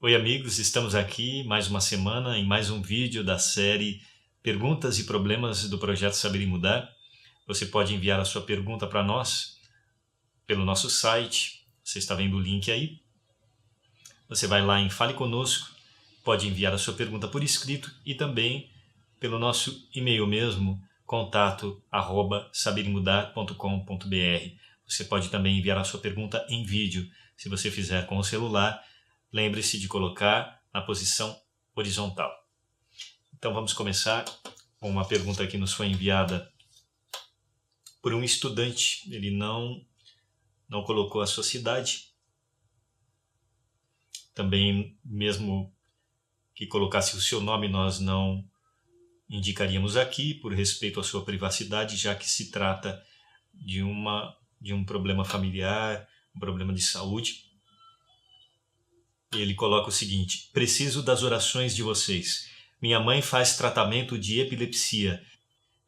Oi amigos, estamos aqui mais uma semana em mais um vídeo da série Perguntas e Problemas do Projeto Saber e Mudar. Você pode enviar a sua pergunta para nós pelo nosso site, você está vendo o link aí. Você vai lá em Fale Conosco, pode enviar a sua pergunta por escrito e também pelo nosso e-mail mesmo, contato@saberemudar.com.br. Você pode também enviar a sua pergunta em vídeo. Se você fizer com o celular, lembre-se de colocar na posição horizontal. Então vamos começar com uma pergunta que nos foi enviada por um estudante. Ele não colocou a sua cidade. Também, mesmo que colocasse o seu nome, nós não indicaríamos aqui, por respeito à sua privacidade, já que se trata de um problema familiar, um problema de saúde. Ele coloca o seguinte: preciso das orações de vocês. Minha mãe faz tratamento de epilepsia.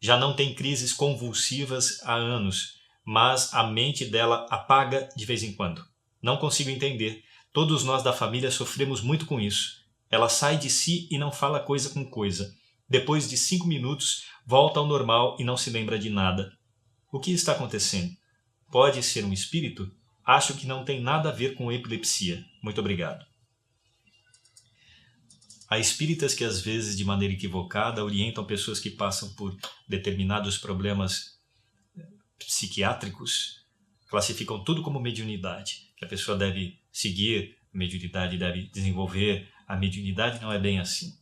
Já não tem crises convulsivas há anos, mas a mente dela apaga de vez em quando. Não consigo entender. Todos nós da família sofremos muito com isso. Ela sai de si e não fala coisa com coisa. Depois de 5 minutos, volta ao normal e não se lembra de nada. O que está acontecendo? Pode ser um espírito? Acho que não tem nada a ver com epilepsia. Muito obrigado. Há espíritas que, às vezes, de maneira equivocada, orientam pessoas que passam por determinados problemas psiquiátricos, classificam tudo como mediunidade, que a pessoa deve seguir a mediunidade, deve desenvolver a mediunidade. Não é bem assim.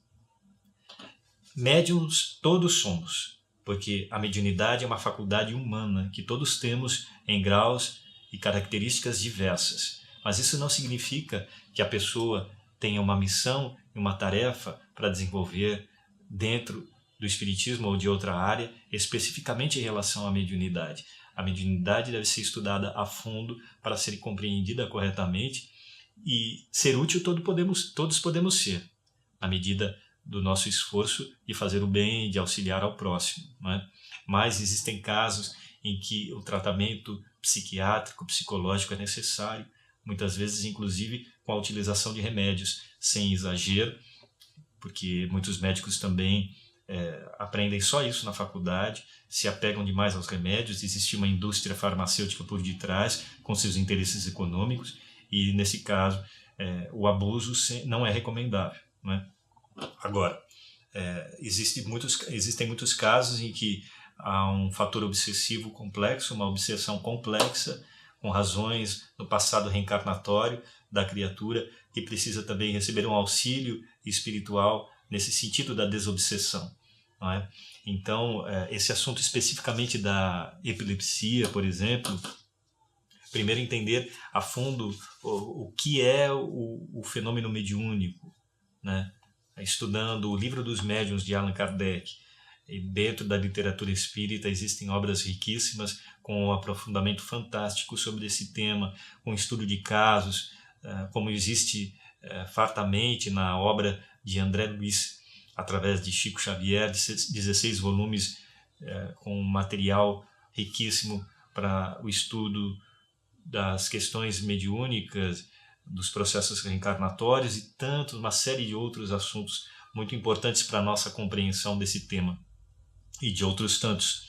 Médiuns todos somos, porque a mediunidade é uma faculdade humana que todos temos em graus e características diversas. Mas isso não significa que a pessoa tenha uma missão e uma tarefa para desenvolver dentro do espiritismo ou de outra área, especificamente em relação à mediunidade. A mediunidade deve ser estudada a fundo para ser compreendida corretamente, e ser útil todos podemos ser, à medida do nosso esforço de fazer o bem, de auxiliar ao próximo, não é? Mas existem casos em que o tratamento psiquiátrico, psicológico é necessário, muitas vezes inclusive com a utilização de remédios, sem exagero, porque muitos médicos também aprendem só isso na faculdade, se apegam demais aos remédios. Existe uma indústria farmacêutica por detrás, com seus interesses econômicos, e nesse caso o abuso não é recomendável, não é? Agora, existem muitos casos em que há um fator obsessivo complexo, uma obsessão complexa, com razões no passado reencarnatório da criatura, que precisa também receber um auxílio espiritual nesse sentido da desobsessão, não é? Então, esse assunto especificamente da epilepsia, por exemplo, primeiro entender a fundo o que é o fenômeno mediúnico, né? Estudando o Livro dos Médiuns de Allan Kardec, e dentro da literatura espírita existem obras riquíssimas com um aprofundamento fantástico sobre esse tema, com estudo de casos, como existe fartamente na obra de André Luiz, através de Chico Xavier, 16 volumes com material riquíssimo para o estudo das questões mediúnicas, dos processos reencarnatórios e uma série de outros assuntos muito importantes para a nossa compreensão desse tema e de outros tantos.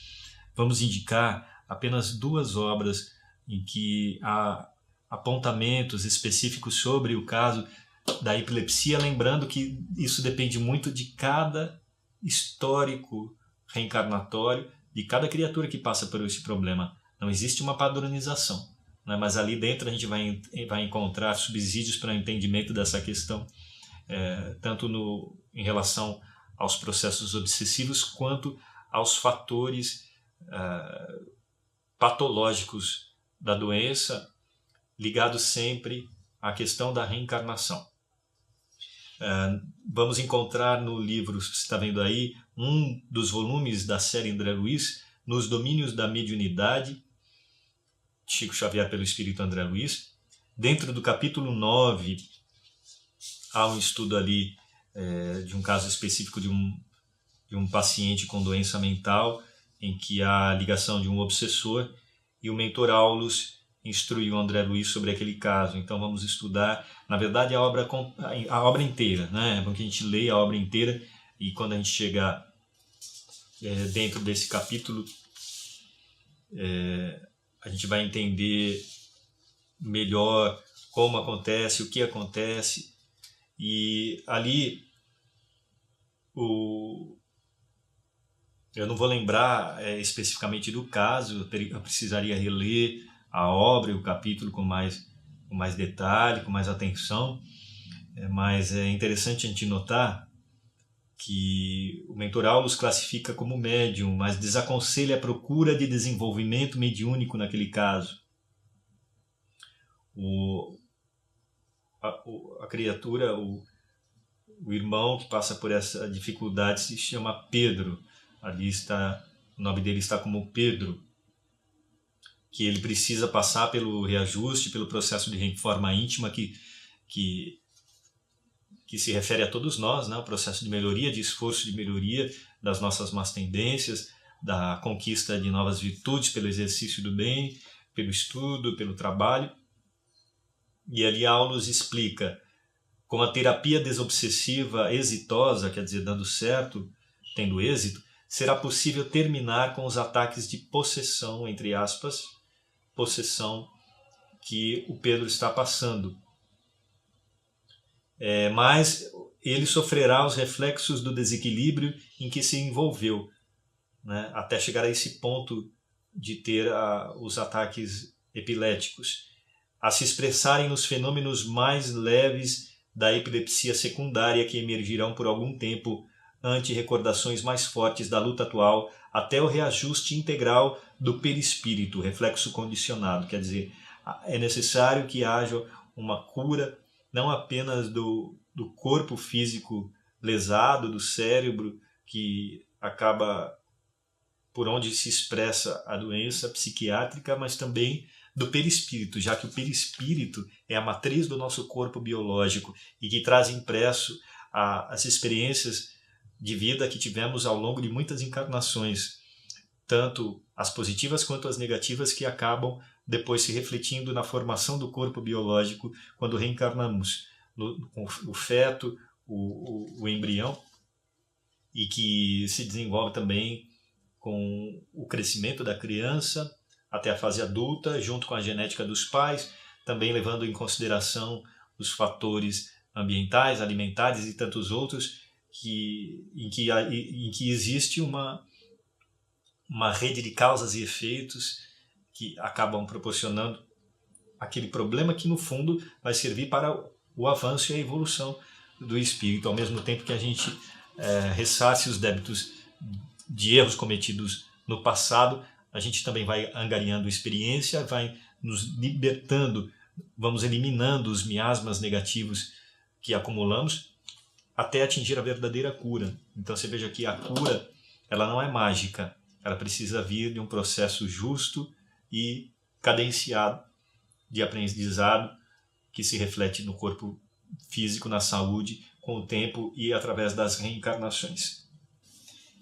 Vamos indicar apenas 2 obras em que há apontamentos específicos sobre o caso da epilepsia, lembrando que isso depende muito de cada histórico reencarnatório, de cada criatura que passa por esse problema. Não existe uma padronização, né? Mas ali dentro a gente vai encontrar subsídios para o entendimento dessa questão, tanto em relação aos processos obsessivos, quanto aos fatores patológicos da doença, ligados sempre à questão da reencarnação. Vamos encontrar no livro, você está vendo aí, um dos volumes da série André Luiz, Nos Domínios da Mediunidade, Chico Xavier pelo Espírito André Luiz. Dentro do capítulo 9, há um estudo ali de um caso específico de um paciente com doença mental, em que há a ligação de um obsessor, e o mentor Aulus instruiu o André Luiz sobre aquele caso. Então vamos estudar, na verdade, a obra inteira, né? É bom que a gente leia a obra inteira e quando a gente chegar dentro desse capítulo, a gente vai entender melhor como acontece, o que acontece. E ali eu não vou lembrar especificamente do caso, eu precisaria reler a obra e o capítulo com mais detalhe, com mais atenção, mas é interessante a gente notar que o mentor Aulus classifica como médium, mas desaconselha a procura de desenvolvimento mediúnico naquele caso. A criatura, o irmão que passa por essa dificuldade se chama Pedro. Ali está, o nome dele está como Pedro, que ele precisa passar pelo reajuste, pelo processo de reforma íntima que se refere a todos nós, né? O processo de melhoria, de esforço de melhoria das nossas más tendências, da conquista de novas virtudes pelo exercício do bem, pelo estudo, pelo trabalho. E ali Aulus explica: com a terapia desobsessiva exitosa, quer dizer, dando certo, tendo êxito, será possível terminar com os ataques de possessão, entre aspas, possessão que o Pedro está passando. Mas ele sofrerá os reflexos do desequilíbrio em que se envolveu, né, até chegar a esse ponto de ter os ataques epiléticos, a se expressarem nos fenômenos mais leves da epilepsia secundária que emergirão por algum tempo ante recordações mais fortes da luta atual, até o reajuste integral do perispírito, reflexo condicionado. Quer dizer, é necessário que haja uma cura não apenas do corpo físico lesado, do cérebro, que acaba por onde se expressa a doença psiquiátrica, mas também do perispírito, já que o perispírito é a matriz do nosso corpo biológico e que traz impresso as experiências de vida que tivemos ao longo de muitas encarnações, tanto as positivas quanto as negativas, que acabam depois se refletindo na formação do corpo biológico quando reencarnamos, o feto, o embrião, e que se desenvolve também com o crescimento da criança até a fase adulta, junto com a genética dos pais, também levando em consideração os fatores ambientais, alimentares e tantos outros, em que existe uma rede de causas e efeitos que acabam proporcionando aquele problema que, no fundo, vai servir para o avanço e a evolução do espírito, ao mesmo tempo que a gente ressarce os débitos de erros cometidos no passado. A gente também vai angariando experiência, vai nos libertando, vamos eliminando os miasmas negativos que acumulamos até atingir a verdadeira cura. Então você veja que a cura, ela não é mágica, ela precisa vir de um processo justo e cadenciado de aprendizado que se reflete no corpo físico, na saúde, com o tempo e através das reencarnações.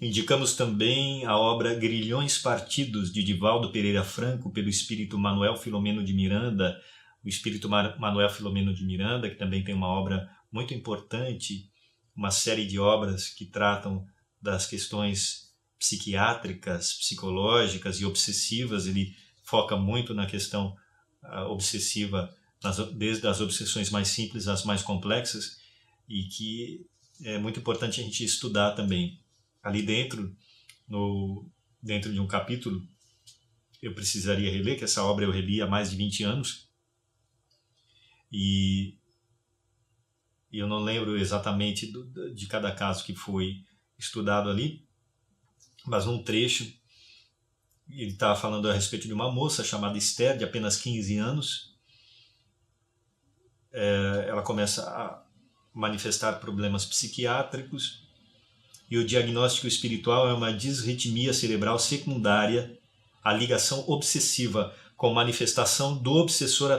Indicamos também a obra Grilhões Partidos, de Divaldo Pereira Franco, pelo espírito Manuel Filomeno de Miranda. O espírito Manuel Filomeno de Miranda, que também tem uma obra muito importante, uma série de obras que tratam das questões psiquiátricas, psicológicas e obsessivas. Ele foca muito na questão obsessiva, desde as obsessões mais simples às mais complexas, e que é muito importante a gente estudar também. Ali dentro de um capítulo, eu precisaria reler, que essa obra eu reli há mais de 20 anos, e eu não lembro exatamente de cada caso que foi estudado ali, mas num trecho ele estava falando a respeito de uma moça chamada Esther, de apenas 15 anos. Ela começa a manifestar problemas psiquiátricos, e o diagnóstico espiritual é uma disritmia cerebral secundária à ligação obsessiva, com manifestação do obsessor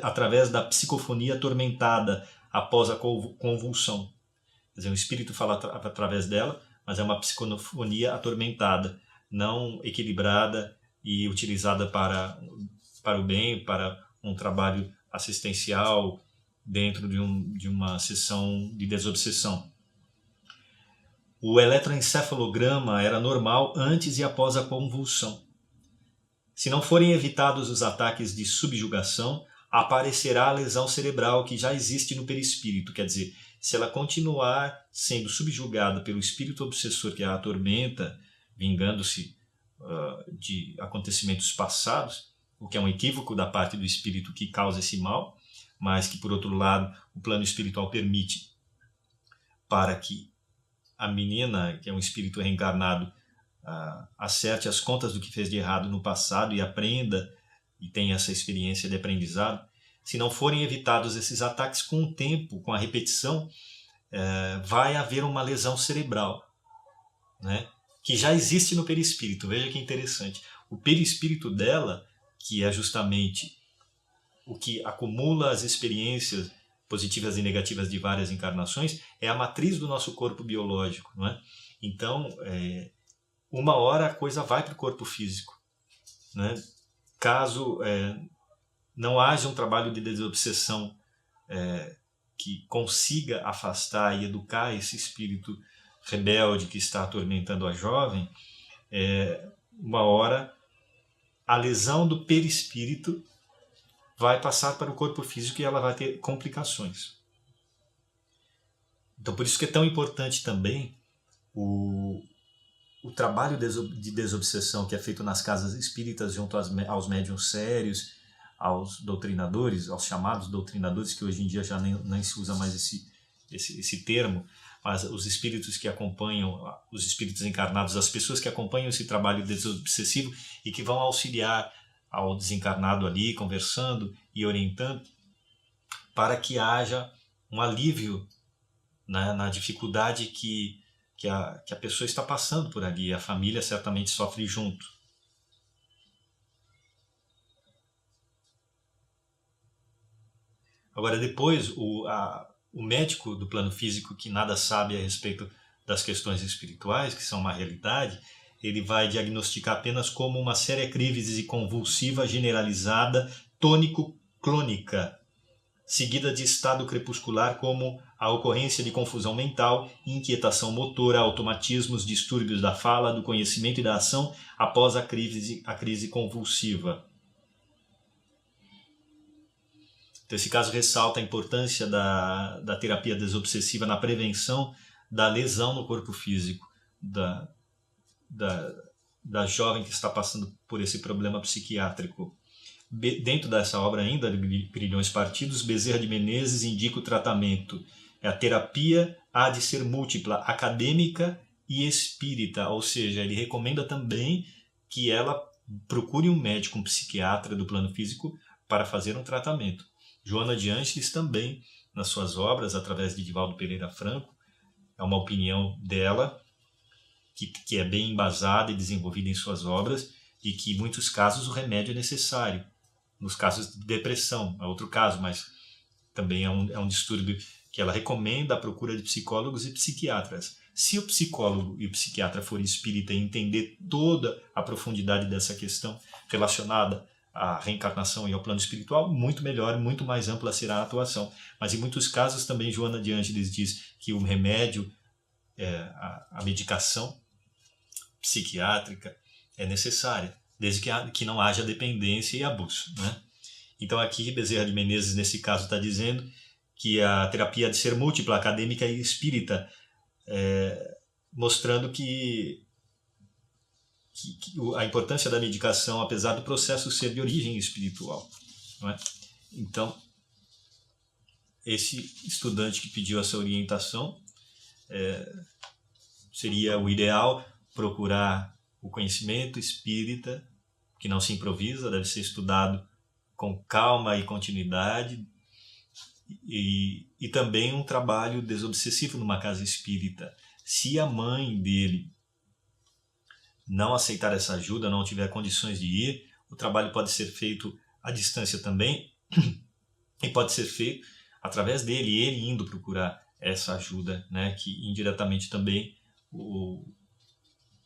através da psicofonia atormentada após a convulsão. Quer dizer, o espírito fala através dela, mas é uma psicofonia atormentada, não equilibrada e utilizada para para o bem, para um trabalho assistencial dentro de uma sessão de desobsessão. O eletroencefalograma era normal antes e após a convulsão. Se não forem evitados os ataques de subjugação, aparecerá a lesão cerebral que já existe no perispírito. Quer dizer, se ela continuar sendo subjugada pelo espírito obsessor que a atormenta, vingando-se de acontecimentos passados, o que é um equívoco da parte do espírito que causa esse mal, mas que, por outro lado, o plano espiritual permite para que a menina, que é um espírito reencarnado, acerte as contas do que fez de errado no passado e aprenda e tenha essa experiência de aprendizado. Se não forem evitados esses ataques, com o tempo, com a repetição, vai haver uma lesão cerebral, né? Que já existe no perispírito. Veja que interessante. O perispírito dela, que é justamente o que acumula as experiências positivas e negativas de várias encarnações, é a matriz do nosso corpo biológico, não é? Então, uma hora a coisa vai para o corpo físico, né? Caso não haja um trabalho de desobsessão que consiga afastar e educar esse espírito rebelde que está atormentando a jovem, uma hora a lesão do perispírito vai passar para o corpo físico e ela vai ter complicações. Então, por isso que é tão importante também o trabalho de desobsessão que é feito nas casas espíritas junto aos médiuns sérios, aos doutrinadores, aos chamados doutrinadores, que hoje em dia já nem se usa mais esse termo, mas os espíritos que acompanham, os espíritos encarnados, as pessoas que acompanham esse trabalho desobsessivo e que vão auxiliar ao desencarnado ali, conversando e orientando, para que haja um alívio, né, na dificuldade que a pessoa está passando por ali, e a família certamente sofre junto. Agora, depois, o médico do plano físico, que nada sabe a respeito das questões espirituais, que são uma realidade, ele vai diagnosticar apenas como uma séria crise convulsiva generalizada, tônico-clônica, seguida de estado crepuscular, como a ocorrência de confusão mental, inquietação motora, automatismos, distúrbios da fala, do conhecimento e da ação após a crise convulsiva. Então, esse caso ressalta a importância da terapia desobsessiva na prevenção da lesão no corpo físico da jovem que está passando por esse problema psiquiátrico. Dentro dessa obra ainda, de Grilhões Partidos, Bezerra de Menezes indica o tratamento. A terapia há de ser múltipla, acadêmica e espírita, ou seja, ele recomenda também que ela procure um médico, um psiquiatra do plano físico para fazer um tratamento. Joana de Ângeles também, nas suas obras, através de Divaldo Pereira Franco, é uma opinião dela, que é bem embasada e desenvolvida em suas obras, e que em muitos casos o remédio é necessário. Nos casos de depressão, é outro caso, mas também é um distúrbio que ela recomenda a procura de psicólogos e psiquiatras. Se o psicólogo e o psiquiatra forem espírita e entender toda a profundidade dessa questão relacionada à reencarnação e ao plano espiritual, muito melhor, muito mais ampla será a atuação. Mas em muitos casos também Joana de Ângeles diz que o remédio, a medicação psiquiátrica é necessária, desde que não haja dependência e abuso, né? Então aqui Bezerra de Menezes, nesse caso, está dizendo que a terapia há de ser múltipla, acadêmica e espírita, mostrando que a importância da medicação, apesar do processo ser de origem espiritual, não é? Então, esse estudante que pediu essa orientação, seria o ideal procurar o conhecimento espírita, que não se improvisa, deve ser estudado com calma e continuidade, e também um trabalho desobsessivo numa casa espírita. Se a mãe dele não aceitar essa ajuda, não tiver condições de ir, o trabalho pode ser feito à distância também, e pode ser feito através dele, ele indo procurar essa ajuda, né, que indiretamente também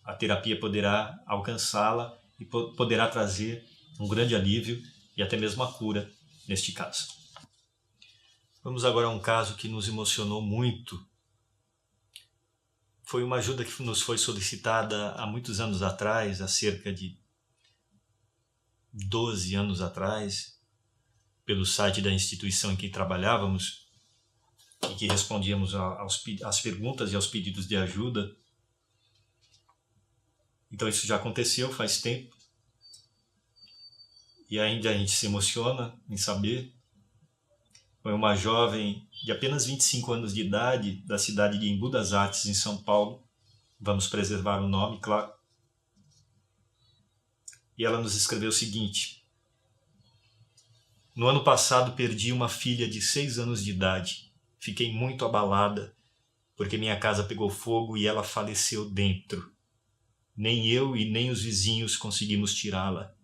a terapia poderá alcançá-la e poderá trazer um grande alívio e até mesmo a cura neste caso. Vamos agora a um caso que nos emocionou muito. Foi uma ajuda que nos foi solicitada há muitos anos atrás, há cerca de 12 anos atrás, pelo site da instituição em que trabalhávamos e que respondíamos às perguntas e aos pedidos de ajuda. Então isso já aconteceu faz tempo e ainda a gente se emociona em saber. Foi uma jovem de apenas 25 anos de idade, da cidade de Embu das Artes, em São Paulo. Vamos preservar o nome, claro. E ela nos escreveu o seguinte: no ano passado perdi uma filha de 6 anos de idade. Fiquei muito abalada, porque minha casa pegou fogo e ela faleceu dentro. Nem eu e nem os vizinhos conseguimos tirá-la.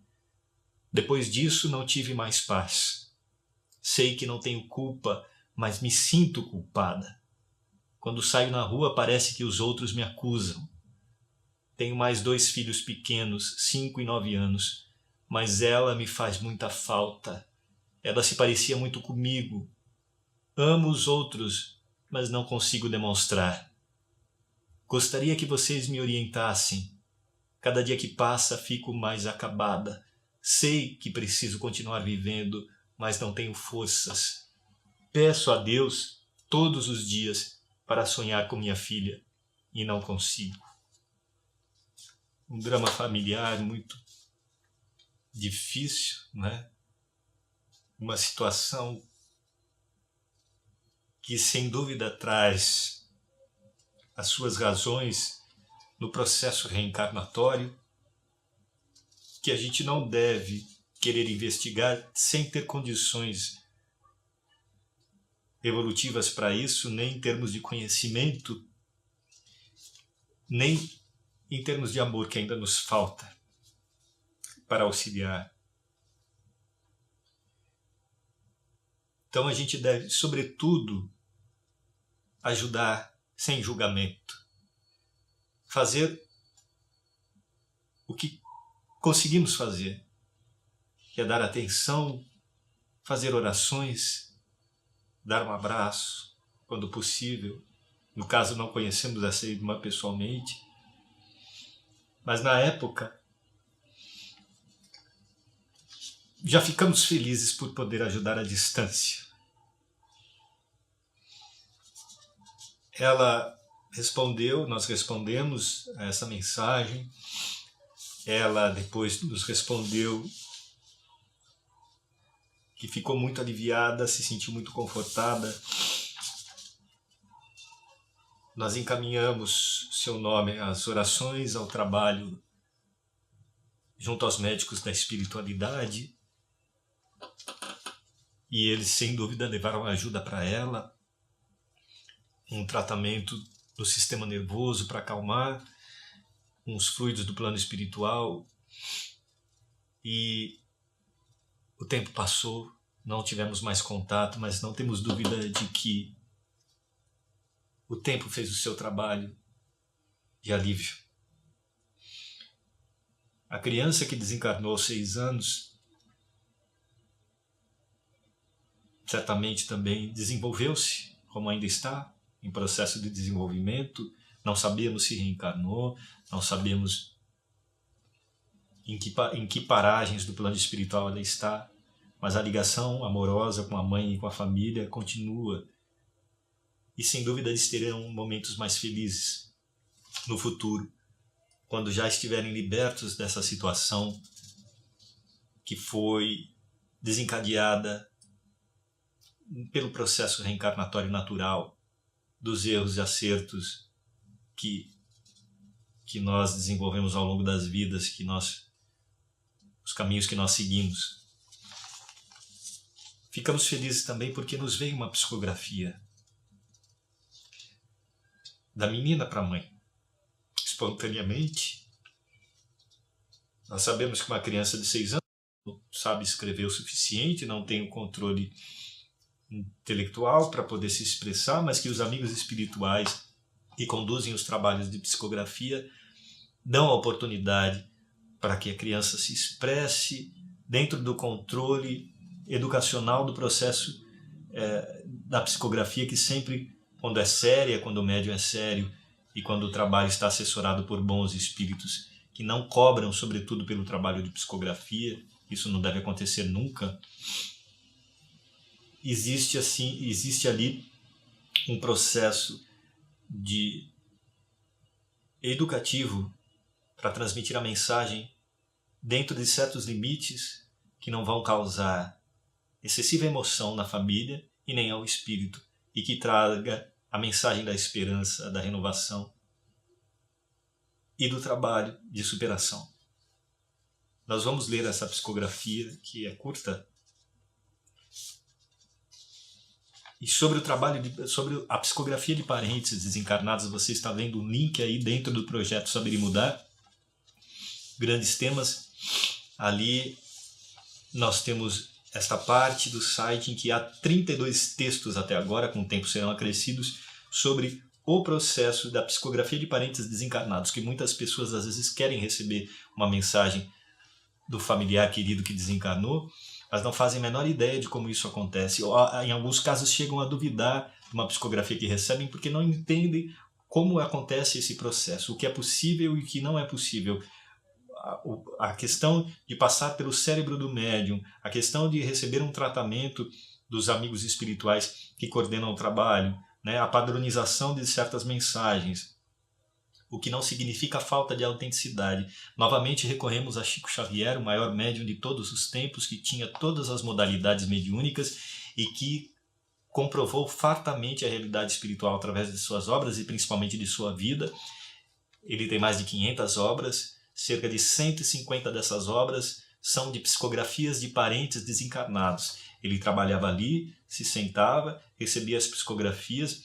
Depois disso não tive mais paz. Sei que não tenho culpa, mas me sinto culpada. Quando saio na rua parece que os outros me acusam. Tenho mais 2 filhos pequenos, 5 e 9 anos, mas ela me faz muita falta. Ela se parecia muito comigo. Amo os outros, mas não consigo demonstrar. Gostaria que vocês me orientassem. Cada dia que passa fico mais acabada. Sei que preciso continuar vivendo, mas não tenho forças. Peço a Deus todos os dias para sonhar com minha filha e não consigo. Um drama familiar muito difícil, né? Uma situação que sem dúvida traz as suas razões no processo reencarnatório, que a gente não deve querer investigar sem ter condições evolutivas para isso, nem em termos de conhecimento, nem em termos de amor que ainda nos falta para auxiliar. Então a gente deve, sobretudo, ajudar sem julgamento, fazer o que conseguimos fazer, que é dar atenção, fazer orações, dar um abraço, quando possível. No caso, não conhecemos essa irmã pessoalmente, mas na época já ficamos felizes por poder ajudar à distância. Ela respondeu, nós respondemos a essa mensagem. Ela depois nos respondeu que ficou muito aliviada, se sentiu muito confortada. Nós encaminhamos seu nome às orações, ao trabalho junto aos médicos da espiritualidade, e eles sem dúvida levaram ajuda para ela, um tratamento do sistema nervoso para acalmar, uns fluidos do plano espiritual, e o tempo passou, não tivemos mais contato, mas não temos dúvida de que o tempo fez o seu trabalho de alívio. A criança que desencarnou aos 6 anos certamente também desenvolveu-se, como ainda está, em processo de desenvolvimento. Não sabemos se reencarnou, não sabemos em que paragens do plano espiritual ela está, mas a ligação amorosa com a mãe e com a família continua. E sem dúvida eles terão momentos mais felizes no futuro, quando já estiverem libertos dessa situação que foi desencadeada pelo processo reencarnatório natural, dos erros e acertos que nós desenvolvemos ao longo das vidas, os caminhos que nós seguimos. Ficamos felizes também porque nos veio uma psicografia da menina para a mãe, espontaneamente. Nós sabemos que uma criança de 6 anos não sabe escrever o suficiente, não tem o controle intelectual para poder se expressar, mas que os amigos espirituais que conduzem os trabalhos de psicografia dão a oportunidade para que a criança se expresse dentro do controle educacional do processo da psicografia, que sempre, quando é séria, quando o médium é sério e quando o trabalho está assessorado por bons espíritos que não cobram, sobretudo, pelo trabalho de psicografia, isso não deve acontecer nunca, existe ali um processo educativo para transmitir a mensagem dentro de certos limites que não vão causar excessiva emoção na família e nem ao espírito, e que traga a mensagem da esperança, da renovação e do trabalho de superação. Nós vamos ler essa psicografia, que é curta, e sobre o trabalho, sobre a psicografia de parentes desencarnados, você está vendo um link aí dentro do projeto Saber e Mudar, grandes temas. Ali nós temos esta parte do site em que há 32 textos até agora, com o tempo serão acrescidos, sobre o processo da psicografia de parentes desencarnados, que muitas pessoas às vezes querem receber uma mensagem do familiar querido que desencarnou, mas não fazem a menor ideia de como isso acontece. Ou, em alguns casos, chegam a duvidar de uma psicografia que recebem porque não entendem como acontece esse processo, o que é possível e o que não é possível. A questão de passar pelo cérebro do médium, a questão de receber um tratamento dos amigos espirituais que coordenam o trabalho, né? A padronização de certas mensagens, o que não significa falta de autenticidade. Novamente recorremos a Chico Xavier, o maior médium de todos os tempos, que tinha todas as modalidades mediúnicas e que comprovou fartamente a realidade espiritual através de suas obras e principalmente de sua vida. Ele tem mais de 500 obras, cerca de 150 dessas obras são de psicografias de parentes desencarnados. Ele trabalhava ali, se sentava, recebia as psicografias,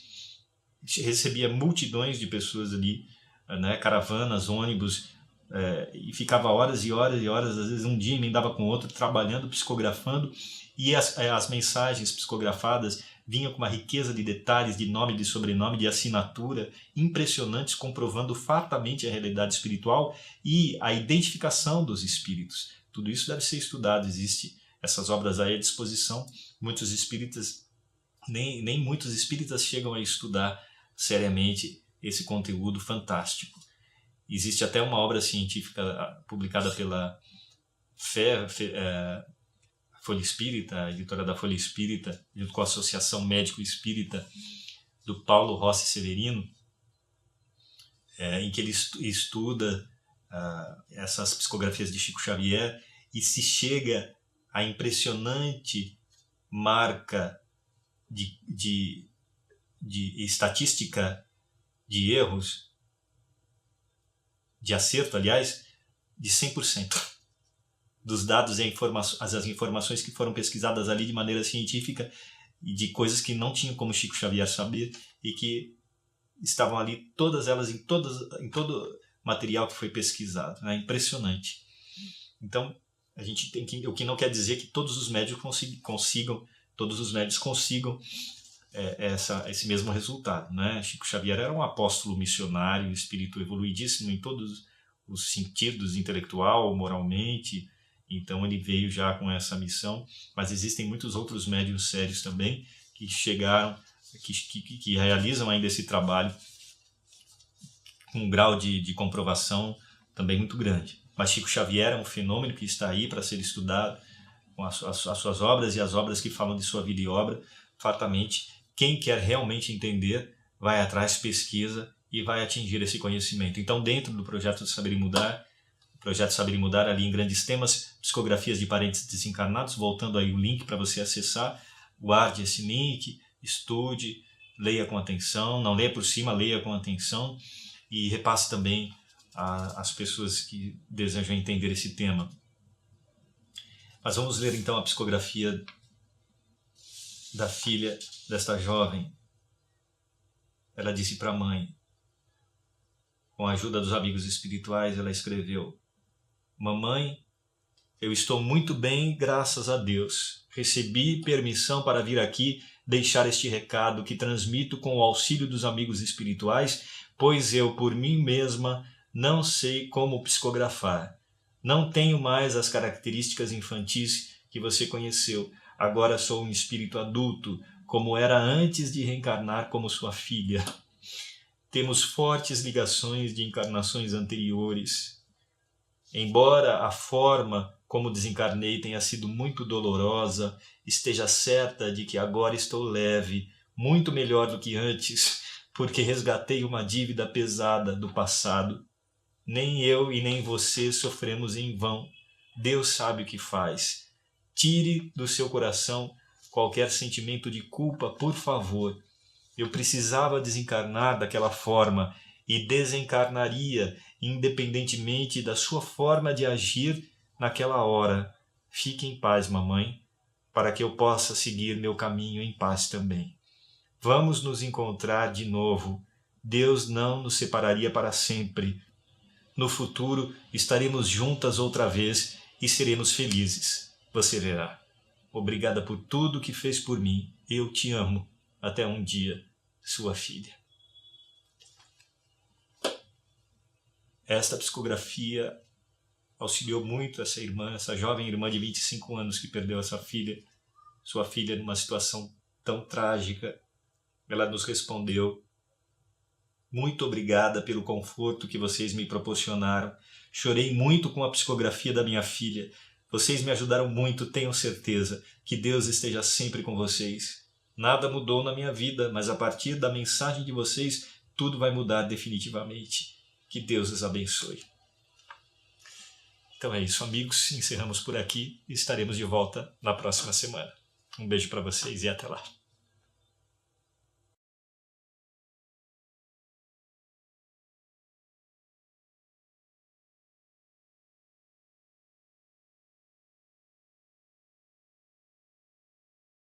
recebia multidões de pessoas ali, né, caravanas, ônibus, e ficava horas e horas e horas, às vezes um dia emendava com o outro, trabalhando, psicografando, e as mensagens psicografadas vinham com uma riqueza de detalhes, de nome, de sobrenome, de assinatura, impressionantes, comprovando fartamente a realidade espiritual e a identificação dos espíritos. Tudo isso deve ser estudado, existe essas obras aí à disposição. Muitos espíritas, nem muitos espíritas chegam a estudar seriamente esse conteúdo fantástico. Existe até uma obra científica publicada pela Folha Espírita, a editora da Folha Espírita, junto com a Associação Médico Espírita, do Paulo Rossi Severino, em que ele estuda essas psicografias de Chico Xavier e se chega à impressionante marca de estatística de erros, de acerto, aliás, de 100%. Dos dados e as informações que foram pesquisadas ali de maneira científica e de coisas que não tinham como Chico Xavier saber e que estavam ali, todas elas, em todo material que foi pesquisado. É impressionante. Então, a gente tem que, o que não quer dizer que todos os médios consigam esse mesmo resultado, né? Chico Xavier era um apóstolo missionário, um espírito evoluidíssimo em todos os sentidos, intelectual, moralmente. Então ele veio já com essa missão, mas existem muitos outros médiuns sérios também que chegaram, que realizam ainda esse trabalho com um grau de comprovação também muito grande. Mas Chico Xavier é um fenômeno que está aí para ser estudado, com as suas obras e as obras que falam de sua vida e obra. Fartamente, quem quer realmente entender, vai atrás, pesquisa e vai atingir esse conhecimento. Então, dentro do projeto Saber e Mudar, ali em grandes temas, psicografias de parentes desencarnados, voltando aí o link para você acessar, guarde esse link, estude, leia com atenção, não leia por cima, leia com atenção e repasse também às pessoas que desejam entender esse tema. Mas vamos ler então a psicografia da filha desta jovem. Ela disse para a mãe, com a ajuda dos amigos espirituais, ela escreveu: Mamãe, eu estou muito bem, graças a Deus. Recebi permissão para vir aqui deixar este recado que transmito com o auxílio dos amigos espirituais, pois eu, por mim mesma, não sei como psicografar. Não tenho mais as características infantis que você conheceu. Agora sou um espírito adulto, como era antes de reencarnar como sua filha. Temos fortes ligações de encarnações anteriores. Embora a forma como desencarnei tenha sido muito dolorosa, esteja certa de que agora estou leve, muito melhor do que antes, porque resgatei uma dívida pesada do passado. Nem eu e nem você sofremos em vão. Deus sabe o que faz. Tire do seu coração qualquer sentimento de culpa, por favor. Eu precisava desencarnar daquela forma e desencarnaria independentemente da sua forma de agir naquela hora. Fique em paz, mamãe, para que eu possa seguir meu caminho em paz também. Vamos nos encontrar de novo. Deus não nos separaria para sempre. No futuro estaremos juntas outra vez e seremos felizes. Você verá. Obrigada por tudo que fez por mim. Eu te amo. Até um dia. Sua filha. Esta psicografia auxiliou muito essa irmã, essa jovem irmã de 25 anos que perdeu essa filha, sua filha numa situação tão trágica. Ela nos respondeu: muito obrigada pelo conforto que vocês me proporcionaram. Chorei muito com a psicografia da minha filha. Vocês me ajudaram muito, tenho certeza. Que Deus esteja sempre com vocês. Nada mudou na minha vida, mas a partir da mensagem de vocês, tudo vai mudar definitivamente. Que Deus os abençoe. Então é isso, amigos. Encerramos por aqui e estaremos de volta na próxima semana. Um beijo para vocês e até lá.